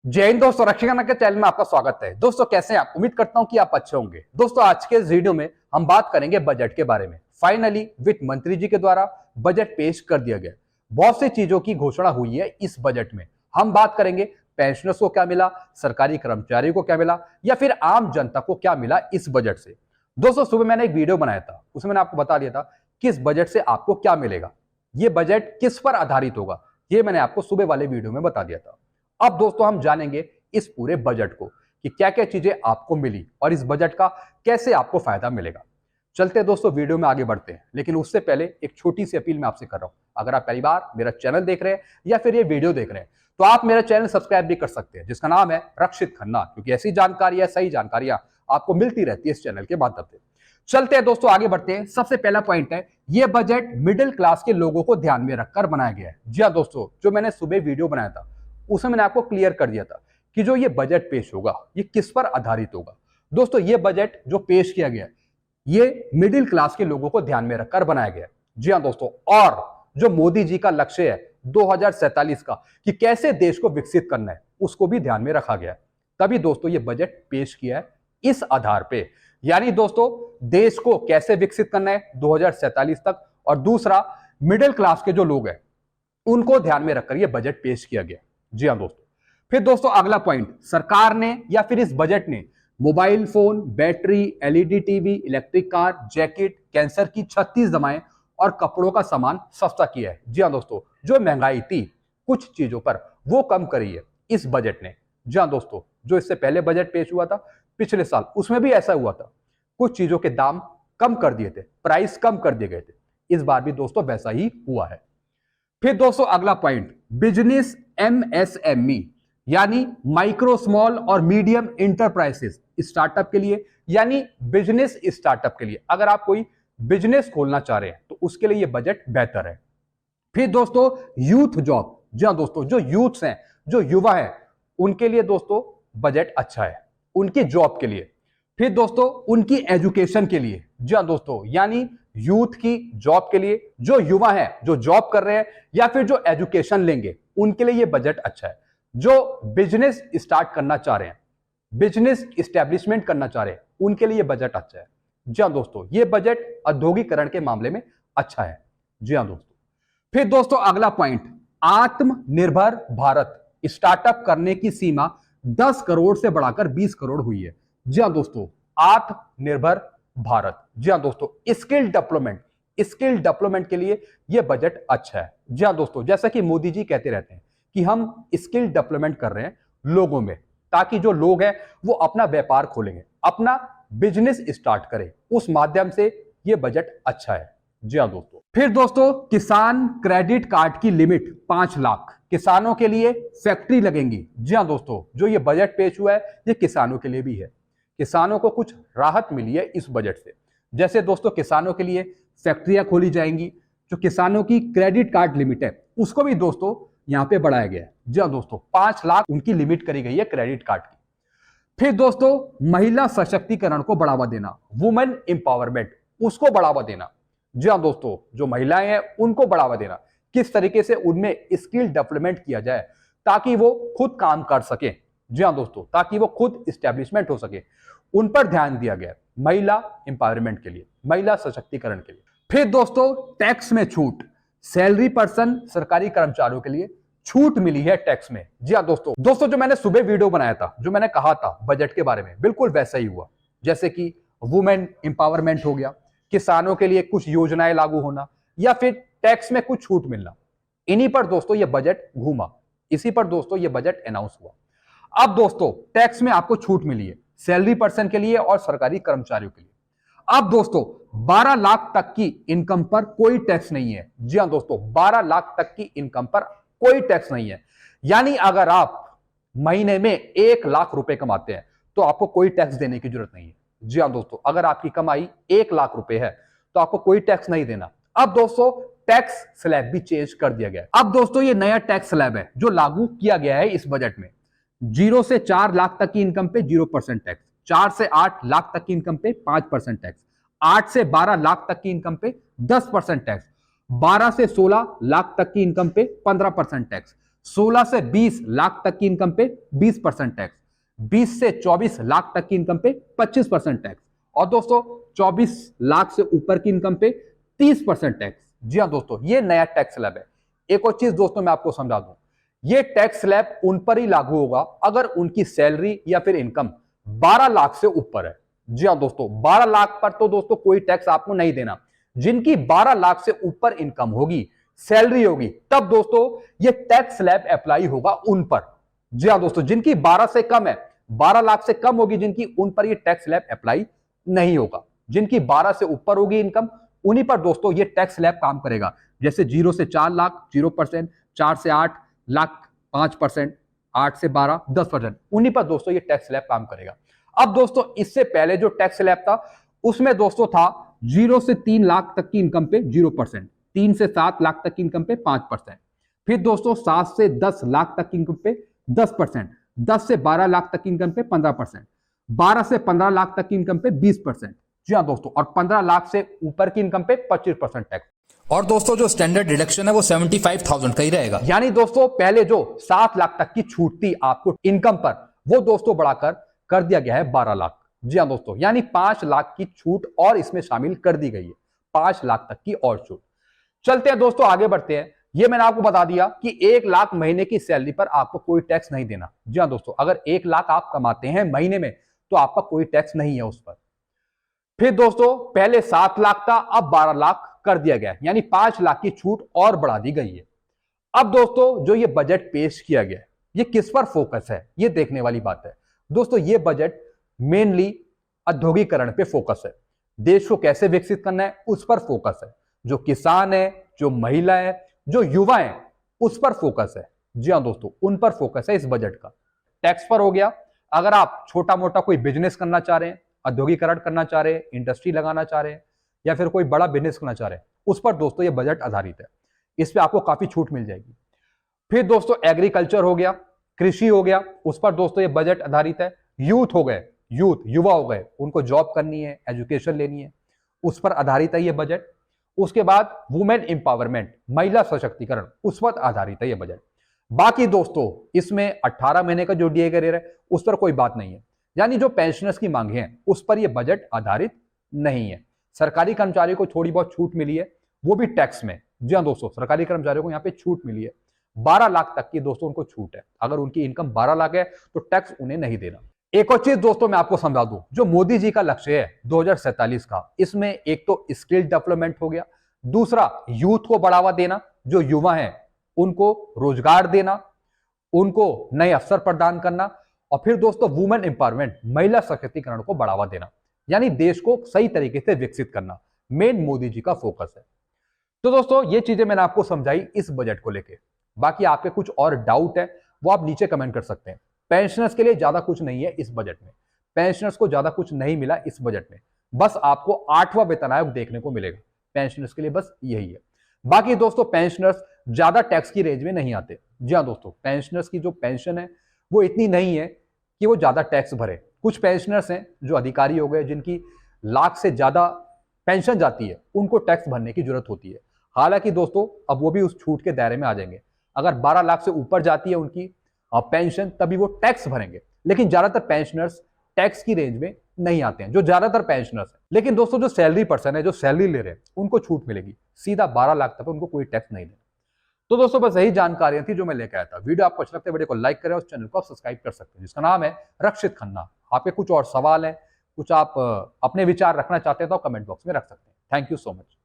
जय हिंद दोस्तों, रक्षागण के चैनल में आपका स्वागत है। दोस्तों कैसे हैं आप? उम्मीद करता हूं कि आप अच्छे होंगे। दोस्तों आज के इस वीडियो में हम बात करेंगे बजट के बारे में। फाइनली वित्त मंत्री जी के द्वारा बजट पेश कर दिया गया। बहुत सी चीजों की घोषणा हुई है इस बजट में। हम बात करेंगे पेंशनर्स को क्या मिला, सरकारी कर्मचारियों को क्या मिला, या फिर आम जनता को क्या मिला इस बजट से। दोस्तों सुबह मैंने एक वीडियो बनाया था, उसमें मैंने आपको बता दिया था कि इस बजट से आपको क्या मिलेगा, ये बजट किस पर आधारित होगा, ये मैंने आपको सुबह वाले वीडियो में बता दिया था। अब दोस्तों हम जानेंगे इस पूरे बजट को कि क्या क्या चीजें आपको मिली और इस बजट का कैसे आपको फायदा मिलेगा। चलते हैं दोस्तों वीडियो में आगे बढ़ते हैं, लेकिन उससे पहले एक छोटी सी अपील मैं आपसे कर रहा हूं। अगर आप पहली बार मेरा चैनल देख रहे हैं या फिर ये वीडियो देख रहे हैं तो आप मेरा चैनल सब्सक्राइब भी कर सकते हैं, जिसका नाम है रक्षित खन्ना, क्योंकि ऐसी जानकारियां, सही जानकारियां आपको मिलती रहती है इस चैनल के माध्यम से। चलते हैं दोस्तों आगे बढ़ते हैं। सबसे पहला पॉइंट है, यह बजट मिडिल क्लास के लोगों को ध्यान में रखकर बनाया गया है। जी हाँ दोस्तों, जो मैंने सुबह वीडियो बनाया था उसमें मैंने आपको क्लियर कर दिया था कि जो ये बजट पेश होगा ये किस पर आधारित होगा। दोस्तों ये बजट जो पेश किया गया ये मिडिल क्लास के लोगों को ध्यान में रखकर बनाया गया। जी हाँ दोस्तों, और जो मोदी जी का लक्ष्य है 2047 का कि कैसे देश को विकसित करना है, उसको भी ध्यान में रखा गया। तभी दोस्तों ये बजट पेश किया है इस आधार पे, यानी दोस्तों देश को कैसे विकसित करना है 2047 तक, और दूसरा मिडिल क्लास के जो लोग हैं उनको ध्यान में रखकर यह बजट पेश किया गया। जी हाँ दोस्तों, फिर दोस्तों अगला पॉइंट, सरकार ने या फिर इस बजट ने mobile phone, battery, LED TV, electric car, jacket, cancer की 36 दवाएं और कपड़ों का सामान सस्ता किया है। जी हाँ दोस्तों, जो महंगाई थी कुछ चीजों पर वो कम करी है इस बजट ने। जी हाँ दोस्तों, जो इससे पहले बजट पेश हुआ था पिछले साल उसमें भी ऐसा हुआ था, कुछ चीजों के दाम कम कर दिए थे, प्राइस कम कर दिए गए थे। इस बार भी दोस्तों वैसा ही हुआ है। फिर दोस्तों अगला पॉइंट, बिजनेस एमएसएमई यानी माइक्रो स्मॉल और मीडियम इंटरप्राइजेस स्टार्टअप के लिए, यानी बिजनेस स्टार्टअप के लिए, अगर आप कोई बिजनेस खोलना चाह रहे हैं तो उसके लिए यह बजट बेहतर है। फिर दोस्तों यूथ जॉब, जी हाँ दोस्तों, जो यूथ्स हैं, जो युवा हैं, उनके लिए दोस्तों बजट अच्छा है, उनकी जॉब के लिए। फिर दोस्तों उनकी एजुकेशन के लिए, जी हाँ दोस्तों, यानी यूथ की जॉब के लिए, जो युवा हैं जो जॉब कर रहे हैं या फिर जो एजुकेशन लेंगे उनके लिए यह बजट अच्छा है। जो बिजनेस स्टार्ट करना चाह रहे हैं, बिजनेस इस्टेब्लिशमेंट करना चाह रहे हैं, उनके लिए बजट अच्छा है। जी हाँ दोस्तों, यह बजट औद्योगिकरण के मामले में अच्छा है। जी हाँ दोस्तों, फिर दोस्तों अगला पॉइंट, आत्मनिर्भर भारत स्टार्टअप करने की सीमा 10 करोड़ से बढ़ाकर 20 करोड़ हुई है। जी हाँ दोस्तों, आत्मनिर्भर भारत, जी हाँ दोस्तों, स्किल डेवलपमेंट के लिए यह बजट अच्छा है। जी हाँ दोस्तों, जैसा कि मोदी जी कहते रहते हैं कि हम स्किल डेवलपमेंट कर रहे हैं लोगों में, ताकि जो लोग हैं वो अपना व्यापार खोलेंगे, अपना बिजनेस स्टार्ट करें, उस माध्यम से यह बजट अच्छा है। जी हाँ दोस्तों, फिर दोस्तों किसान क्रेडिट कार्ड की लिमिट 5 लाख, किसानों के लिए फैक्ट्री लगेंगी। जी हाँ दोस्तों, जो ये बजट पेश हुआ है ये किसानों के लिए भी है, किसानों को कुछ राहत मिली है इस बजट से। जैसे दोस्तों किसानों के लिए फैक्ट्रियां खोली जाएंगी, जो किसानों की क्रेडिट कार्ड लिमिट है उसको भी दोस्तों यहां पे बढ़ाया गया है। जी हाँ दोस्तों, 5 लाख उनकी लिमिट करी गई है क्रेडिट कार्ड की। फिर दोस्तों महिला सशक्तिकरण को बढ़ावा देना, वुमेन एम्पावरमेंट, उसको बढ़ावा देना। जी हाँ दोस्तों, जो महिलाएं हैं उनको बढ़ावा देना, किस तरीके से उनमें स्किल डेवलपमेंट किया जाए ताकि वो खुद काम कर सके। जी हाँ दोस्तों, ताकि वो खुद इस्टेब्लिशमेंट हो सके, उन पर ध्यान दिया गया महिला एम्पावरमेंट के लिए, महिला सशक्तिकरण के लिए। फिर दोस्तों टैक्स में छूट, सैलरी पर्सन सरकारी कर्मचारियों के लिए छूट मिली है टैक्स में। जी हाँ दोस्तों, जो मैंने सुबह वीडियो बनाया था, जो मैंने कहा था बजट के बारे में, बिल्कुल वैसा ही हुआ। जैसे कि वुमेन एम्पावरमेंट हो गया, किसानों के लिए कुछ योजनाएं लागू होना, या फिर टैक्स में कुछ छूट मिलना, इन्हीं पर दोस्तों ये बजट घूमा, इसी पर दोस्तों ये बजट अनाउंस हुआ। अब दोस्तों टैक्स में आपको छूट मिली है सैलरी पर्सन के लिए और सरकारी कर्मचारियों के लिए। अब दोस्तों 12 लाख तक की इनकम पर कोई टैक्स नहीं है। जी हां दोस्तों, 12 लाख तक की इनकम पर कोई टैक्स नहीं है, यानी अगर आप महीने में 1 लाख रुपए कमाते हैं तो आपको कोई टैक्स देने की जरूरत नहीं है। जी हां दोस्तों, अगर आपकी कमाई 1 लाख रुपए है तो आपको कोई टैक्स नहीं देना। अब दोस्तों टैक्स स्लैब भी चेंज कर दिया गया है। अब दोस्तों ये नया टैक्स स्लैब है जो लागू किया गया है इस बजट में। 0 से 4 लाख तक की इनकम पे 0% टैक्स, 4 से 8 लाख तक की इनकम पे 5% टैक्स, 8 से 12 लाख तक की इनकम पे 10% टैक्स, 12 से 16 लाख तक की इनकम पे 15% टैक्स, 16 से 20 लाख तक की इनकम पे 20% टैक्स, 20 से 24 लाख तक की इनकम पे 25% टैक्स, और दोस्तों 24 लाख से ऊपर की इनकम पे 30% टैक्स। जी हाँ दोस्तों, ये नया टैक्स स्लैब है। एक और चीज दोस्तों मैं आपको समझा दूं, ये टैक्स स्लैब उन पर ही लागू होगा अगर उनकी सैलरी या फिर इनकम 12 लाख से ऊपर है। जी हाँ दोस्तों, 12 लाख पर तो दोस्तों कोई टैक्स आपको नहीं देना। जिनकी 12 लाख से ऊपर इनकम होगी, सैलरी होगी, तब दोस्तों ये टैक्स स्लैब अप्लाई होगा उन पर। जी हाँ दोस्तों, जिनकी 12 से कम है, 12 लाख से कम होगी जिनकी, उन पर ये टैक्स स्लैब अप्लाई नहीं होगा। जिनकी 12 से ऊपर होगी इनकम, उन्हीं पर दोस्तों ये टैक्स स्लैब काम करेगा। जैसे 0 से 4 लाख 0%, 4 से 8 लाख 5%, 8 से 12 10%, उन्हीं पर दोस्तों ये टैक्स स्लैब काम करेगा। अब दोस्तों इससे पहले जो टैक्स स्लैब था उसमें दोस्तों था 0 से 3 लाख तक की इनकम पे 0%, 3 से 7 लाख तक की इनकम पे 5%, फिर दोस्तों 7 से 10 लाख तक की इनकम पे 10%, 10 से 12 लाख तक की इनकम पे 15%, 12 से 15 लाख तक की इनकम पे 20%। जी हाँ दोस्तों, और 15 लाख से ऊपर की इनकम पे 25% टैक्स। और दोस्तों जो स्टैंडर्ड डिडक्शन है वो 75,000 का ही रहेगा। यानी दोस्तों पहले जो 7 लाख तक की छूट थी आपको इनकम पर, वो दोस्तों बढ़ाकर कर दिया गया है 12 लाख। जी हाँ दोस्तों, यानी 5 लाख की छूट और इसमें शामिल कर दी गई है, 5 लाख तक की और छूट। चलते हैं दोस्तों, आगे बढ़ते हैं। ये मैंने आपको बता दिया कि 1 लाख महीने की सैलरी पर आपको कोई टैक्स नहीं देना। जी हाँ दोस्तों, अगर 1 लाख आप कमाते हैं महीने में तो आपका कोई टैक्स नहीं है उस पर। फिर दोस्तों पहले 7 लाख था, अब 12 लाख कर दिया गया, यानी 5 लाख की छूट और बढ़ा दी गई है। अब दोस्तों जो ये बजट पेश किया गया है, ये किस पर फोकस है, ये देखने वाली बात है। दोस्तों ये बजट मेनली औद्योगिकरण पे फोकस है, देश को कैसे विकसित करना है उस पर फोकस है। जो किसान है, जो महिला है, जो युवा है, उस पर फोकस है। जी हाँ दोस्तों, उन पर फोकस है इस बजट का। टैक्स पर हो गया, अगर आप छोटा मोटा कोई बिजनेस करना चाह रहे हैं, औद्योगिकरण करना चाह रहे हैं, इंडस्ट्री लगाना चाह रहे हैं, या फिर कोई बड़ा बिजनेस करना चाह रहे हैं, उस पर दोस्तों ये बजट आधारित है। इस पे आपको काफी छूट मिल जाएगी। फिर दोस्तों एग्रीकल्चर हो गया, कृषि हो गया, उस पर दोस्तों ये बजट आधारित है। यूथ हो गए, युवा हो गए, उनको जॉब करनी है, एजुकेशन लेनी है, उस पर आधारित है ये बजट। उसके बाद वुमेन एम्पावरमेंट, महिला सशक्तिकरण, उस पर आधारित है ये बजट। बाकी दोस्तों इसमें 18 महीने का जो डीए करियर है उस पर कोई बात नहीं है, यानी जो पेंशनर्स की मांगे हैं उस पर यह बजट आधारित नहीं है। सरकारी कर्मचारियों को थोड़ी बहुत छूट मिली है, वो भी टैक्स में। जी हाँ दोस्तों, सरकारी कर्मचारियों को यहाँ पे छूट मिली है, 12 लाख तक की दोस्तों उनको छूट है। अगर उनकी इनकम 12 लाख है तो टैक्स उन्हें नहीं देना। एक और चीज दोस्तों मैं आपको समझा दूं, जो मोदी जी का लक्ष्य है 2047 का, इसमें एक तो स्किल डेवलपमेंट हो गया, दूसरा यूथ को बढ़ावा देना, जो युवा हैं उनको रोजगार देना, उनको नए अवसर प्रदान करना, और फिर दोस्तों वुमेन एम्पावरमेंट, महिला सशक्तिकरण को बढ़ावा देना, यानी देश को सही तरीके से विकसित करना, मेन मोदी जी का फोकस है। तो दोस्तों ये चीजें मैंने आपको समझाई इस बजट को लेके। बाकी आपके कुछ और डाउट है वो आप नीचे कमेंट कर सकते हैं। पेंशनर्स के लिए ज्यादा कुछ नहीं है इस बजट में, पेंशनर्स को ज्यादा कुछ नहीं मिला इस बजट में, बस आपको 8वां वेतन आयोग देखने को मिलेगा पेंशनर्स के लिए, बस यही है। बाकी दोस्तों पेंशनर्स ज्यादा टैक्स की रेंज में नहीं आते। जी हाँ दोस्तों, पेंशनर्स की जो पेंशन है वो इतनी नहीं है कि वो ज्यादा टैक्स भरे। कुछ पेंशनर्स हैं जो अधिकारी हो गए, जिनकी लाख से ज्यादा पेंशन जाती है, उनको टैक्स भरने की जरूरत होती है। हालांकि दोस्तों अब वो भी उस छूट के दायरे में आ जाएंगे। अगर 12 लाख से ऊपर जाती है उनकी पेंशन, तभी वो टैक्स भरेंगे। लेकिन ज्यादातर पेंशनर्स टैक्स की रेंज में नहीं आते हैं, जो ज्यादातर पेंशनर्स हैं। लेकिन दोस्तों जो सैलरी पर्सन है, जो सैलरी ले रहे हैं, उनको छूट मिलेगी सीधा 12 लाख तक, उनको कोई टैक्स नहीं देना। तो दोस्तों बस यही जानकारियां थी जो मैं लेकर आया था। वीडियो आपको अच्छा लगता है, वीडियो को लाइक करें और चैनल को आप सब्सक्राइब कर सकते हैं, जिसका नाम है रक्षित खन्ना। आपके कुछ और सवाल हैं, कुछ आप अपने विचार रखना चाहते हैं तो कमेंट बॉक्स में रख सकते हैं। Thank you so much.